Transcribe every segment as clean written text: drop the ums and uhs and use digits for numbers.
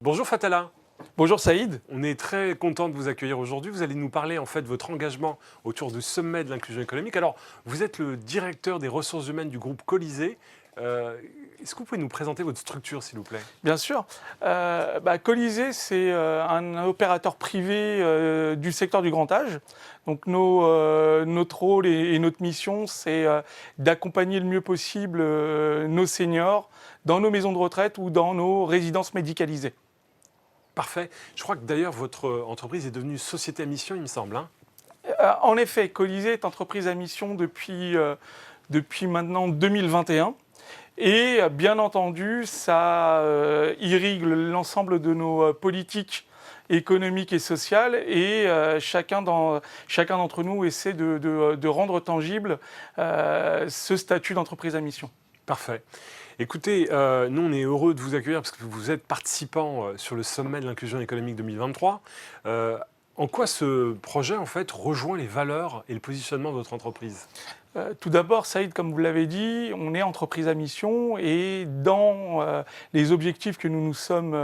Bonjour Fatala. Bonjour Saïd. On est très content de vous accueillir aujourd'hui. Vous allez nous parler en fait de votre engagement autour du sommet de l'inclusion économique. Alors, vous êtes le directeur des ressources humaines du groupe Colisée. Est-ce que vous pouvez nous présenter votre structure, s'il vous plaît? Bien sûr. Colisée, c'est un opérateur privé du secteur du grand âge. Donc notre rôle et notre mission, c'est d'accompagner le mieux possible nos seniors dans nos maisons de retraite ou dans nos résidences médicalisées. Parfait. Je crois que d'ailleurs votre entreprise est devenue société à mission, il me semble. En effet, Colisée est entreprise à mission depuis maintenant 2021. Et bien entendu, ça irrigue l'ensemble de nos politiques économiques et sociales et chacun d'entre nous essaie de rendre tangible ce statut d'entreprise à mission. Parfait. Écoutez, nous on est heureux de vous accueillir parce que vous êtes participant sur le sommet de l'inclusion économique 2023. En quoi ce projet en fait rejoint les valeurs et le positionnement de votre entreprise? Tout d'abord, Saïd, comme vous l'avez dit, on est entreprise à mission et dans les objectifs que nous nous sommes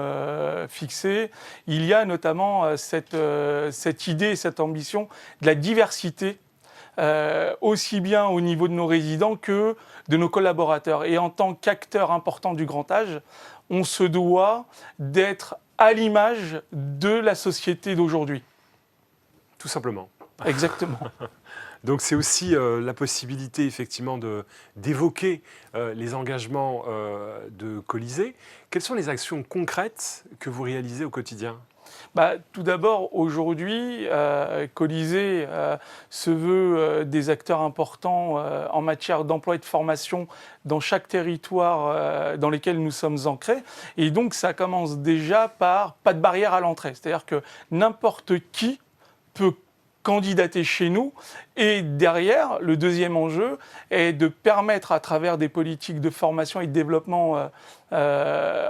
fixés, il y a notamment cette idée, cette ambition de la diversité, aussi bien au niveau de nos résidents que de nos collaborateurs. Et en tant qu'acteur important du grand âge, on se doit d'être à l'image de la société d'aujourd'hui. Tout simplement. Exactement. Donc c'est aussi la possibilité effectivement d'évoquer les engagements de Colisée. Quelles sont les actions concrètes que vous réalisez au quotidien? Tout d'abord, aujourd'hui, Colisée se veut des acteurs importants en matière d'emploi et de formation dans chaque territoire dans lesquels nous sommes ancrés. Et donc ça commence déjà par pas de barrière à l'entrée. C'est-à-dire que n'importe qui peut candidater chez nous. Et derrière, le deuxième enjeu est de permettre, à travers des politiques de formation et de développement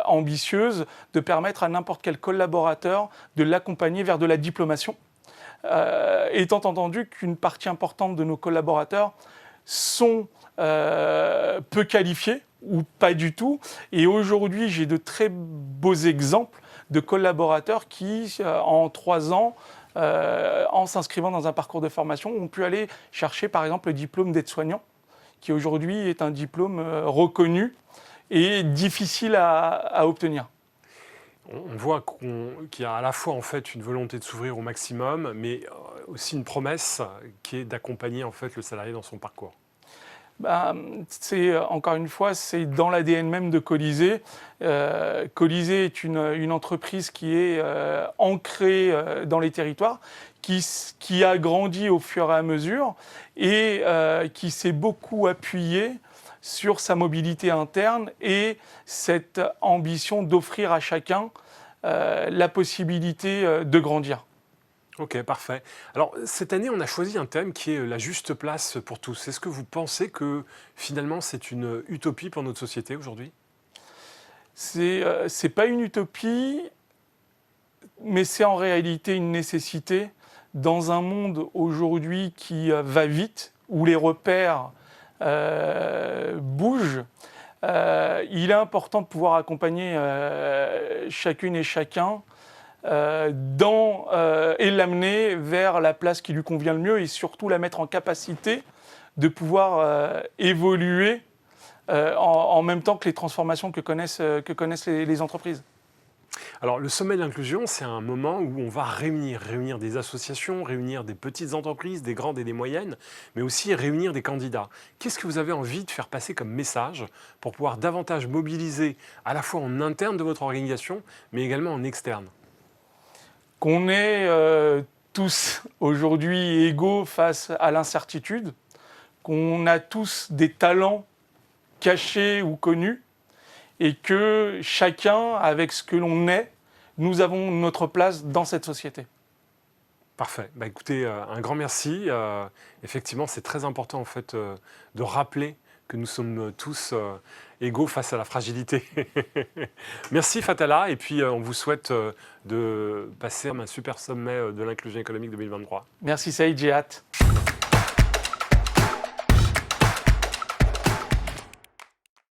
ambitieuses, de permettre à n'importe quel collaborateur de l'accompagner vers de la diplomation. Étant entendu qu'une partie importante de nos collaborateurs sont peu qualifiés ou pas du tout. Et aujourd'hui, j'ai de très beaux exemples de collaborateurs qui, en 3 ans, en s'inscrivant dans un parcours de formation, ont pu aller chercher par exemple le diplôme d'aide-soignant, qui aujourd'hui est un diplôme reconnu et difficile à obtenir. On voit qu'il y a à la fois en fait une volonté de s'ouvrir au maximum, mais aussi une promesse qui est d'accompagner en fait le salarié dans son parcours. Encore une fois, c'est dans l'ADN même de Colisée. Colisée est une entreprise qui est ancrée dans les territoires, qui a grandi au fur et à mesure et qui s'est beaucoup appuyée sur sa mobilité interne et cette ambition d'offrir à chacun la possibilité de grandir. Ok, parfait. Alors, cette année, on a choisi un thème qui est la juste place pour tous. Est-ce que vous pensez que, finalement, c'est une utopie pour notre société aujourd'hui? C'est pas une utopie, mais c'est en réalité une nécessité dans un monde aujourd'hui qui va vite, où les repères bougent. Il est important de pouvoir accompagner chacune et chacun et l'amener vers la place qui lui convient le mieux et surtout la mettre en capacité de pouvoir évoluer en même temps que les transformations que connaissent les entreprises. Alors, le sommet de l'inclusion, c'est un moment où on va réunir des associations, réunir des petites entreprises, des grandes et des moyennes, mais aussi réunir des candidats. Qu'est-ce que vous avez envie de faire passer comme message pour pouvoir davantage mobiliser à la fois en interne de votre organisation, mais également en externe? Qu'on est tous aujourd'hui égaux face à l'incertitude, qu'on a tous des talents cachés ou connus, et que chacun, avec ce que l'on est, nous avons notre place dans cette société. Parfait. Écoutez, un grand merci. Effectivement, c'est très important en fait, de rappeler que nous sommes tous égaux face à la fragilité. Merci Fatala, et puis on vous souhaite de passer un super sommet de l'inclusion économique 2023. Merci Saïd, j'ai hâte.